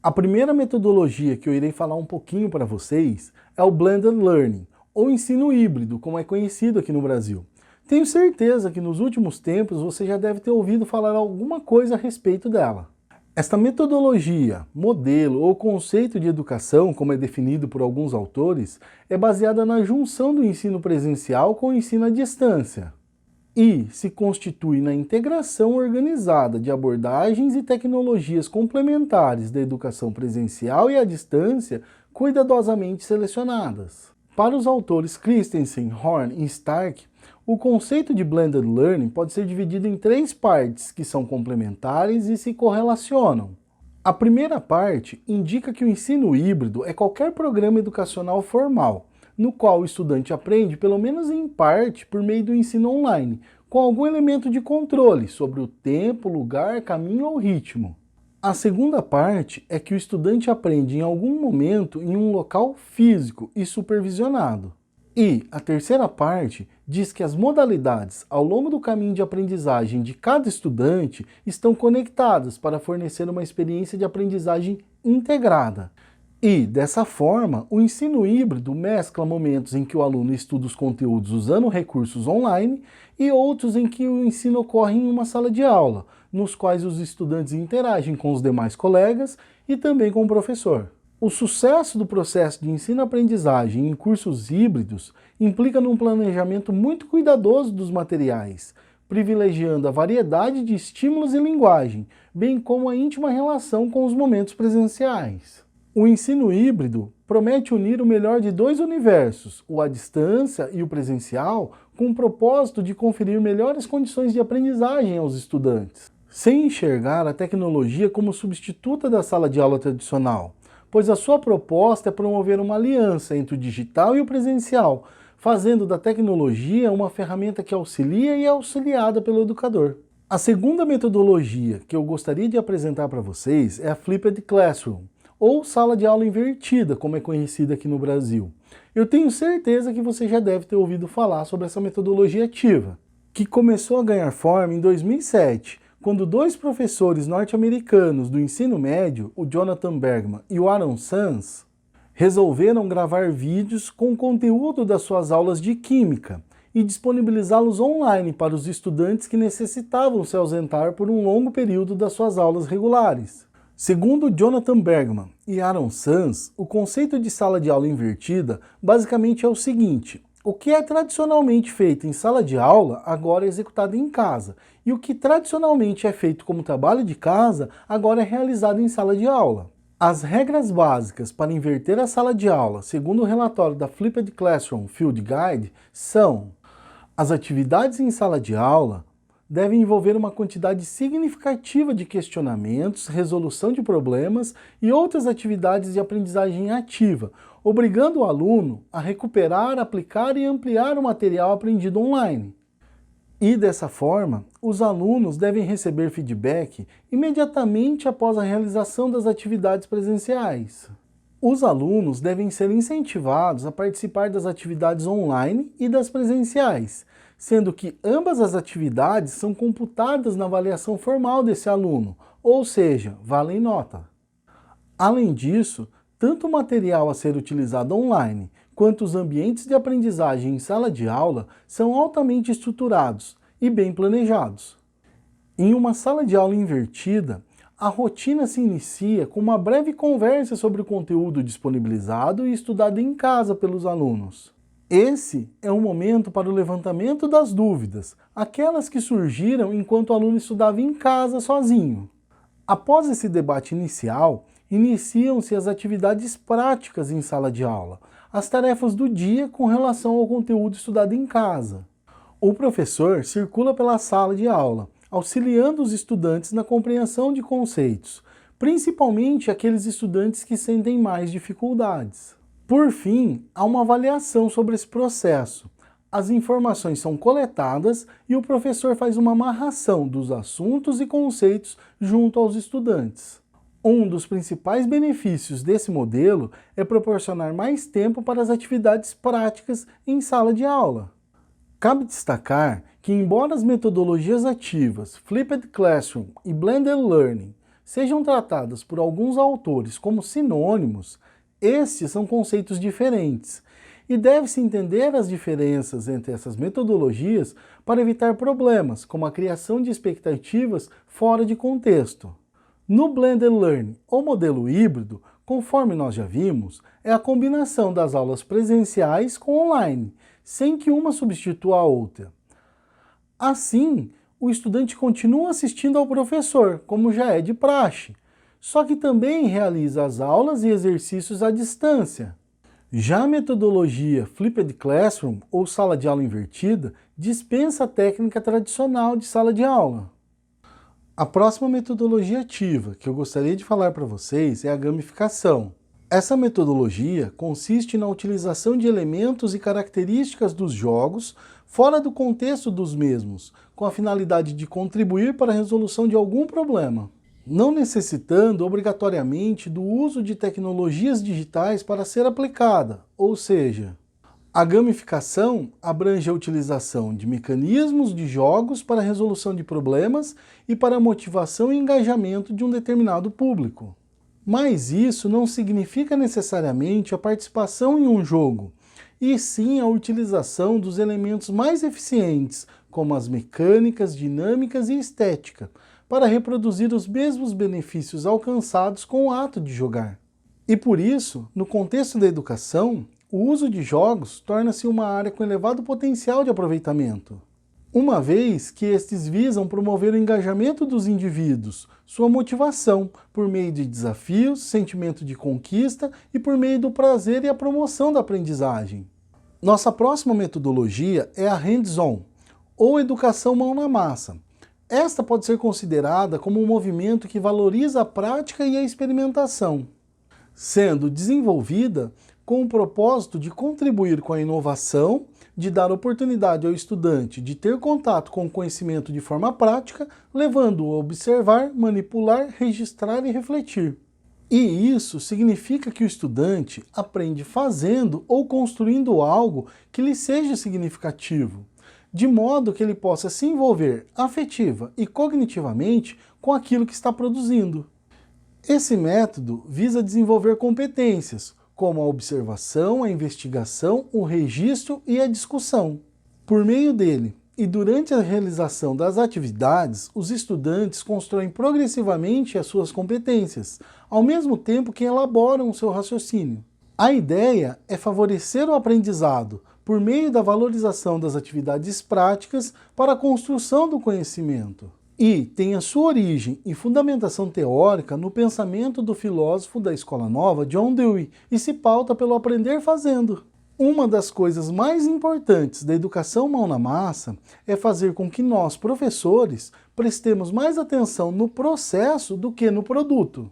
A primeira metodologia que eu irei falar um pouquinho para vocês é o Blended Learning, ou ensino híbrido, como é conhecido aqui no Brasil. Tenho certeza que nos últimos tempos você já deve ter ouvido falar alguma coisa a respeito dela. Esta metodologia, modelo ou conceito de educação, como é definido por alguns autores, é baseada na junção do ensino presencial com o ensino à distância e se constitui na integração organizada de abordagens e tecnologias complementares da educação presencial e à distância cuidadosamente selecionadas. Para os autores Christensen, Horn e Stark, o conceito de Blended Learning pode ser dividido em três partes que são complementares e se correlacionam. A primeira parte indica que o ensino híbrido é qualquer programa educacional formal, no qual o estudante aprende, pelo menos em parte, por meio do ensino online, com algum elemento de controle sobre o tempo, lugar, caminho ou ritmo. A segunda parte é que o estudante aprende em algum momento em um local físico e supervisionado. E a terceira parte diz que as modalidades ao longo do caminho de aprendizagem de cada estudante estão conectadas para fornecer uma experiência de aprendizagem integrada. E, dessa forma, o ensino híbrido mescla momentos em que o aluno estuda os conteúdos usando recursos online e outros em que o ensino ocorre em uma sala de aula, nos quais os estudantes interagem com os demais colegas e também com o professor. O sucesso do processo de ensino-aprendizagem em cursos híbridos implica num planejamento muito cuidadoso dos materiais, privilegiando a variedade de estímulos e linguagem, bem como a íntima relação com os momentos presenciais. O ensino híbrido promete unir o melhor de dois universos, o à distância e o presencial, com o propósito de conferir melhores condições de aprendizagem aos estudantes, sem enxergar a tecnologia como substituta da sala de aula tradicional, pois a sua proposta é promover uma aliança entre o digital e o presencial, fazendo da tecnologia uma ferramenta que auxilia e é auxiliada pelo educador. A segunda metodologia que eu gostaria de apresentar para vocês é a Flipped Classroom, ou sala de aula invertida, como é conhecida aqui no Brasil. Eu tenho certeza que você já deve ter ouvido falar sobre essa metodologia ativa, que começou a ganhar forma em 2007, quando dois professores norte-americanos do ensino médio, o Jonathan Bergman e o Aaron Sanz, resolveram gravar vídeos com o conteúdo das suas aulas de química e disponibilizá-los online para os estudantes que necessitavam se ausentar por um longo período das suas aulas regulares. Segundo Jonathan Bergman e Aaron Sanz, o conceito de sala de aula invertida basicamente é o seguinte: o que é tradicionalmente feito em sala de aula, agora é executado em casa, e o que tradicionalmente é feito como trabalho de casa, agora é realizado em sala de aula. As regras básicas para inverter a sala de aula, segundo o relatório da Flipped Classroom Field Guide, são: as atividades em sala de aula devem envolver uma quantidade significativa de questionamentos, resolução de problemas e outras atividades de aprendizagem ativa, obrigando o aluno a recuperar, aplicar e ampliar o material aprendido online. E dessa forma, os alunos devem receber feedback imediatamente após a realização das atividades presenciais. Os alunos devem ser incentivados a participar das atividades online e das presenciais, sendo que ambas as atividades são computadas na avaliação formal desse aluno, ou seja, valem nota. Além disso, tanto o material a ser utilizado online, quanto os ambientes de aprendizagem em sala de aula são altamente estruturados e bem planejados. Em uma sala de aula invertida, a rotina se inicia com uma breve conversa sobre o conteúdo disponibilizado e estudado em casa pelos alunos. Esse é um momento para o levantamento das dúvidas, aquelas que surgiram enquanto o aluno estudava em casa sozinho. Após esse debate inicial, iniciam-se as atividades práticas em sala de aula, as tarefas do dia com relação ao conteúdo estudado em casa. O professor circula pela sala de aula, auxiliando os estudantes na compreensão de conceitos, principalmente aqueles estudantes que sentem mais dificuldades. Por fim, há uma avaliação sobre esse processo. As informações são coletadas e o professor faz uma amarração dos assuntos e conceitos junto aos estudantes. Um dos principais benefícios desse modelo é proporcionar mais tempo para as atividades práticas em sala de aula. Cabe destacar que, embora as metodologias ativas, Flipped Classroom e Blended Learning sejam tratadas por alguns autores como sinônimos, estes são conceitos diferentes. E deve-se entender as diferenças entre essas metodologias para evitar problemas, como a criação de expectativas fora de contexto. No Blended Learning, ou modelo híbrido, conforme nós já vimos, é a combinação das aulas presenciais com online, sem que uma substitua a outra. Assim, o estudante continua assistindo ao professor, como já é de praxe, só que também realiza as aulas e exercícios à distância. Já a metodologia Flipped Classroom, ou sala de aula invertida, dispensa a técnica tradicional de sala de aula. A próxima metodologia ativa que eu gostaria de falar para vocês é a gamificação. Essa metodologia consiste na utilização de elementos e características dos jogos fora do contexto dos mesmos, com a finalidade de contribuir para a resolução de algum problema, não necessitando obrigatoriamente do uso de tecnologias digitais para ser aplicada, ou seja, a gamificação abrange a utilização de mecanismos de jogos para a resolução de problemas e para a motivação e engajamento de um determinado público. Mas isso não significa necessariamente a participação em um jogo, e sim a utilização dos elementos mais eficientes, como as mecânicas, dinâmicas e estética, para reproduzir os mesmos benefícios alcançados com o ato de jogar. E por isso, no contexto da educação, o uso de jogos torna-se uma área com elevado potencial de aproveitamento, uma vez que estes visam promover o engajamento dos indivíduos, sua motivação, por meio de desafios, sentimento de conquista e por meio do prazer e a promoção da aprendizagem. Nossa próxima metodologia é a hands-on, ou educação mão na massa. Esta pode ser considerada como um movimento que valoriza a prática e a experimentação, sendo desenvolvida com o propósito de contribuir com a inovação, de dar oportunidade ao estudante de ter contato com o conhecimento de forma prática, levando-o a observar, manipular, registrar e refletir. E isso significa que o estudante aprende fazendo ou construindo algo que lhe seja significativo, de modo que ele possa se envolver afetiva e cognitivamente com aquilo que está produzindo. Esse método visa desenvolver competências, como a observação, a investigação, o registro e a discussão. Por meio dele, e durante a realização das atividades, os estudantes constroem progressivamente as suas competências, ao mesmo tempo que elaboram o seu raciocínio. A ideia é favorecer o aprendizado, por meio da valorização das atividades práticas para a construção do conhecimento. E tem a sua origem e fundamentação teórica no pensamento do filósofo da Escola Nova, John Dewey, e se pauta pelo aprender fazendo. Uma das coisas mais importantes da educação mão na massa é fazer com que nós, professores, prestemos mais atenção no processo do que no produto.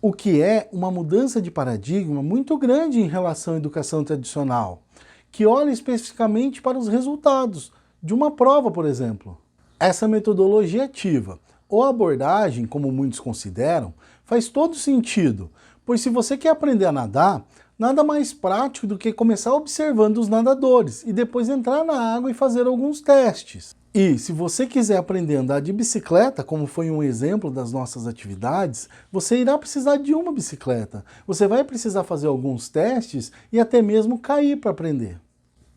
O que é uma mudança de paradigma muito grande em relação à educação tradicional, que olha especificamente para os resultados de uma prova, por exemplo. Essa metodologia ativa, ou abordagem, como muitos consideram, faz todo sentido, pois se você quer aprender a nadar, nada mais prático do que começar observando os nadadores e depois entrar na água e fazer alguns testes. E se você quiser aprender a andar de bicicleta, como foi um exemplo das nossas atividades, você irá precisar de uma bicicleta. Você vai precisar fazer alguns testes e até mesmo cair para aprender.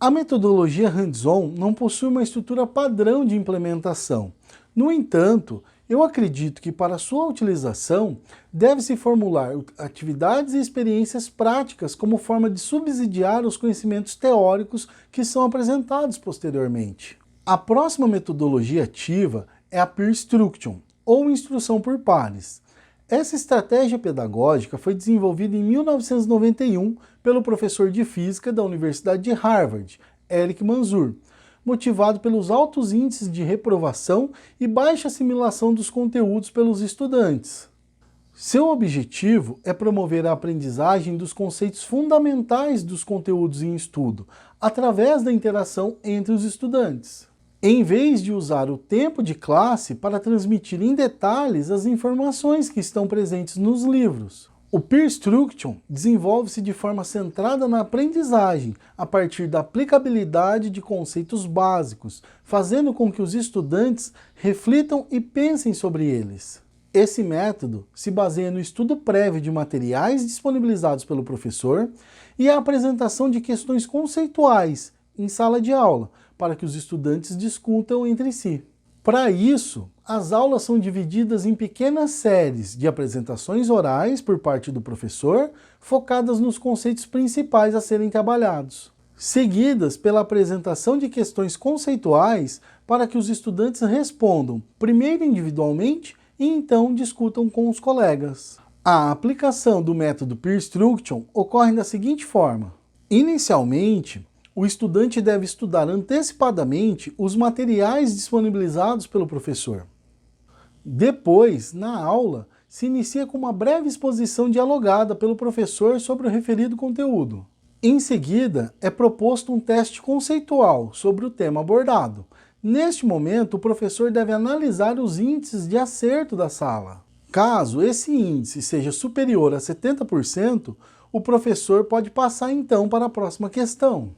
A metodologia hands-on não possui uma estrutura padrão de implementação. No entanto, eu acredito que para sua utilização, deve-se formular atividades e experiências práticas como forma de subsidiar os conhecimentos teóricos que são apresentados posteriormente. A próxima metodologia ativa é a Peer Instruction, ou instrução por pares. Essa estratégia pedagógica foi desenvolvida em 1991 pelo professor de física da Universidade de Harvard, Eric Manzur, motivado pelos altos índices de reprovação e baixa assimilação dos conteúdos pelos estudantes. Seu objetivo é promover a aprendizagem dos conceitos fundamentais dos conteúdos em estudo, através da interação entre os estudantes, em vez de usar o tempo de classe para transmitir em detalhes as informações que estão presentes nos livros. O Peer Instruction desenvolve-se de forma centrada na aprendizagem, a partir da aplicabilidade de conceitos básicos, fazendo com que os estudantes reflitam e pensem sobre eles. Esse método se baseia no estudo prévio de materiais disponibilizados pelo professor e a apresentação de questões conceituais em sala de aula, para que os estudantes discutam entre si. Para isso, as aulas são divididas em pequenas séries de apresentações orais por parte do professor, focadas nos conceitos principais a serem trabalhados, seguidas pela apresentação de questões conceituais para que os estudantes respondam, primeiro individualmente e então discutam com os colegas. A aplicação do método Peer Instruction ocorre da seguinte forma. Inicialmente, o estudante deve estudar antecipadamente os materiais disponibilizados pelo professor. Depois, na aula, se inicia com uma breve exposição dialogada pelo professor sobre o referido conteúdo. Em seguida, é proposto um teste conceitual sobre o tema abordado. Neste momento, o professor deve analisar os índices de acerto da sala. Caso esse índice seja superior a 70%, o professor pode passar então para a próxima questão.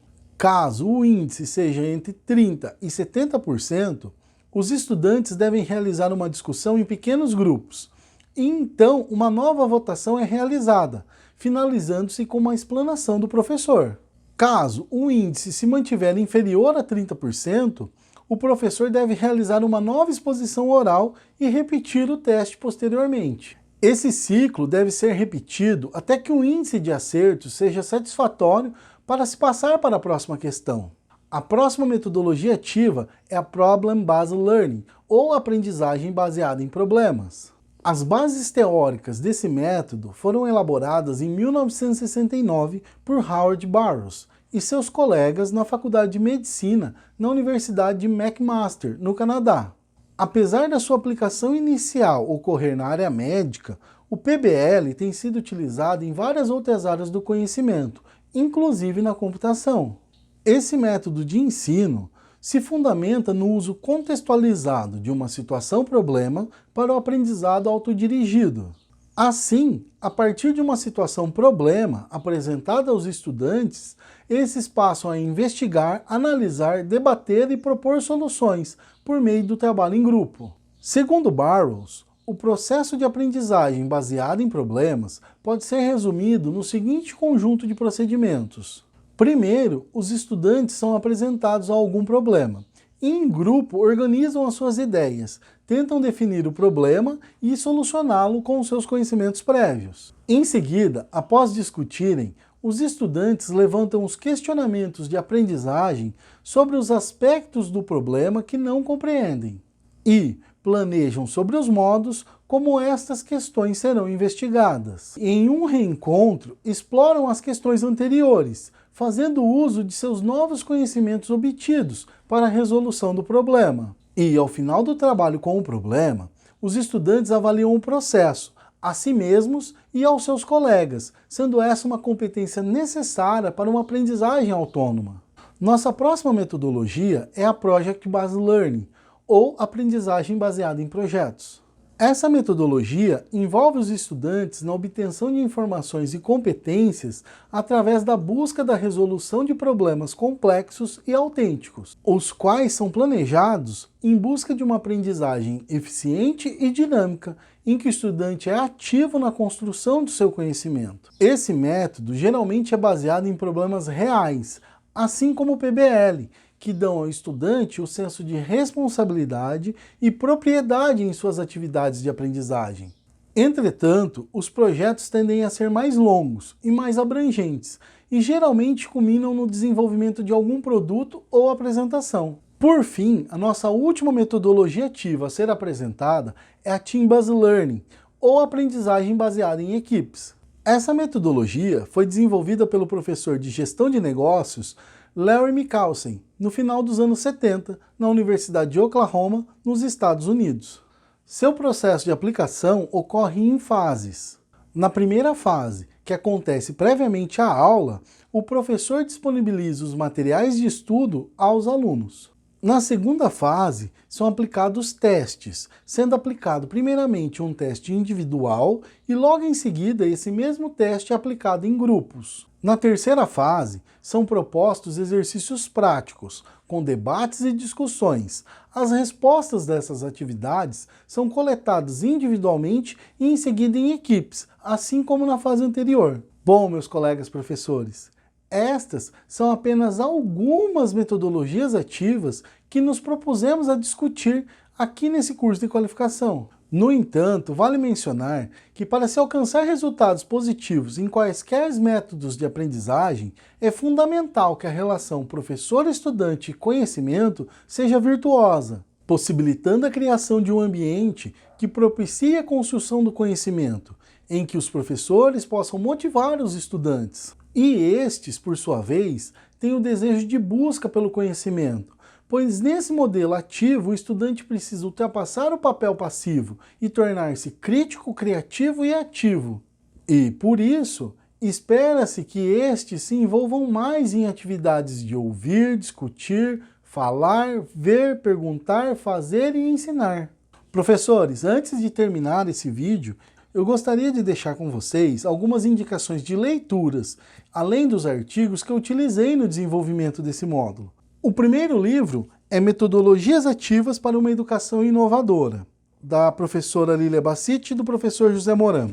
Caso o índice seja entre 30% e 70%, os estudantes devem realizar uma discussão em pequenos grupos. E então, uma nova votação é realizada, finalizando-se com uma explanação do professor. Caso o índice se mantiver inferior a 30%, o professor deve realizar uma nova exposição oral e repetir o teste posteriormente. Esse ciclo deve ser repetido até que o índice de acerto seja satisfatório para se passar para a próxima questão. A próxima metodologia ativa é a Problem-Based Learning, ou aprendizagem baseada em problemas. As bases teóricas desse método foram elaboradas em 1969 por Howard Barrows e seus colegas na Faculdade de Medicina na Universidade de McMaster, no Canadá. Apesar da sua aplicação inicial ocorrer na área médica, o PBL tem sido utilizado em várias outras áreas do conhecimento, inclusive na computação. Esse método de ensino se fundamenta no uso contextualizado de uma situação-problema para o aprendizado autodirigido. Assim, a partir de uma situação-problema apresentada aos estudantes, esses passam a investigar, analisar, debater e propor soluções por meio do trabalho em grupo. Segundo Barrows, o processo de aprendizagem baseado em problemas pode ser resumido no seguinte conjunto de procedimentos. Primeiro, os estudantes são apresentados a algum problema. E, em grupo, organizam as suas ideias, tentam definir o problema e solucioná-lo com os seus conhecimentos prévios. Em seguida, após discutirem, os estudantes levantam os questionamentos de aprendizagem sobre os aspectos do problema que não compreendem e planejam sobre os modos como estas questões serão investigadas. Em um reencontro, exploram as questões anteriores, fazendo uso de seus novos conhecimentos obtidos para a resolução do problema. E, ao final do trabalho com o problema, os estudantes avaliam o processo, a si mesmos e aos seus colegas, sendo essa uma competência necessária para uma aprendizagem autônoma. Nossa próxima metodologia é a Project-Based Learning, ou aprendizagem baseada em projetos. Essa metodologia envolve os estudantes na obtenção de informações e competências através da busca da resolução de problemas complexos e autênticos, os quais são planejados em busca de uma aprendizagem eficiente e dinâmica, em que o estudante é ativo na construção do seu conhecimento. Esse método geralmente é baseado em problemas reais, assim como o PBL, que dão ao estudante o senso de responsabilidade e propriedade em suas atividades de aprendizagem. Entretanto, os projetos tendem a ser mais longos e mais abrangentes, e geralmente culminam no desenvolvimento de algum produto ou apresentação. Por fim, a nossa última metodologia ativa a ser apresentada é a Team-Based Learning, ou aprendizagem baseada em equipes. Essa metodologia foi desenvolvida pelo professor de Gestão de Negócios Larry Michalsen, no final dos anos 70, na Universidade de Oklahoma, nos Estados Unidos. Seu processo de aplicação ocorre em fases. Na primeira fase, que acontece previamente à aula, o professor disponibiliza os materiais de estudo aos alunos. Na segunda fase, são aplicados testes, sendo aplicado primeiramente um teste individual e logo em seguida esse mesmo teste é aplicado em grupos. Na terceira fase, são propostos exercícios práticos, com debates e discussões. As respostas dessas atividades são coletadas individualmente e em seguida em equipes, assim como na fase anterior. Bom, meus colegas professores, estas são apenas algumas metodologias ativas que nos propusemos a discutir aqui nesse curso de qualificação. No entanto, vale mencionar que para se alcançar resultados positivos em quaisquer métodos de aprendizagem, é fundamental que a relação professor-estudante e conhecimento seja virtuosa, possibilitando a criação de um ambiente que propicie a construção do conhecimento, em que os professores possam motivar os estudantes. E estes, por sua vez, têm o desejo de busca pelo conhecimento, pois nesse modelo ativo o estudante precisa ultrapassar o papel passivo e tornar-se crítico, criativo e ativo. E, por isso, espera-se que estes se envolvam mais em atividades de ouvir, discutir, falar, ver, perguntar, fazer e ensinar. Professores, antes de terminar esse vídeo, eu gostaria de deixar com vocês algumas indicações de leituras, além dos artigos que eu utilizei no desenvolvimento desse módulo. O primeiro livro é Metodologias Ativas para uma Educação Inovadora, da professora Lília Bassiti e do professor José Moran.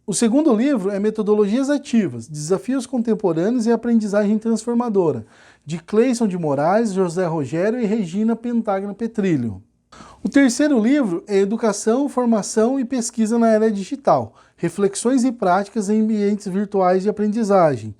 O segundo livro é Metodologias Ativas, Desafios Contemporâneos e Aprendizagem Transformadora, de Cleison de Moraes, José Rogério e Regina Pentagna Petrilho. O terceiro livro é Educação, Formação e Pesquisa na Era Digital, Reflexões e Práticas em Ambientes Virtuais de Aprendizagem,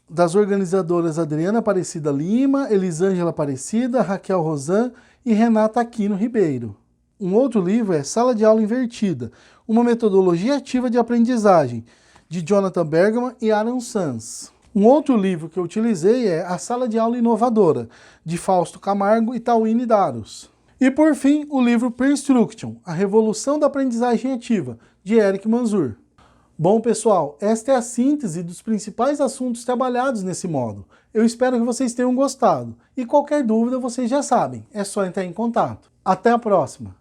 das organizadoras Adriana Aparecida Lima, Elisângela Aparecida, Raquel Rosan e Renata Aquino Ribeiro. Um outro livro é Sala de Aula Invertida, uma metodologia ativa de aprendizagem, de Jonathan Bergman e Aaron Sanz. Um outro livro que eu utilizei é A Sala de Aula Inovadora, de Fausto Camargo e Tawine Daros. E por fim, o livro Pre-Instruction, A Revolução da Aprendizagem Ativa, de Eric Manzur. Bom, pessoal, esta é a síntese dos principais assuntos trabalhados nesse módulo. Eu espero que vocês tenham gostado. E qualquer dúvida, vocês já sabem, é só entrar em contato. Até a próxima!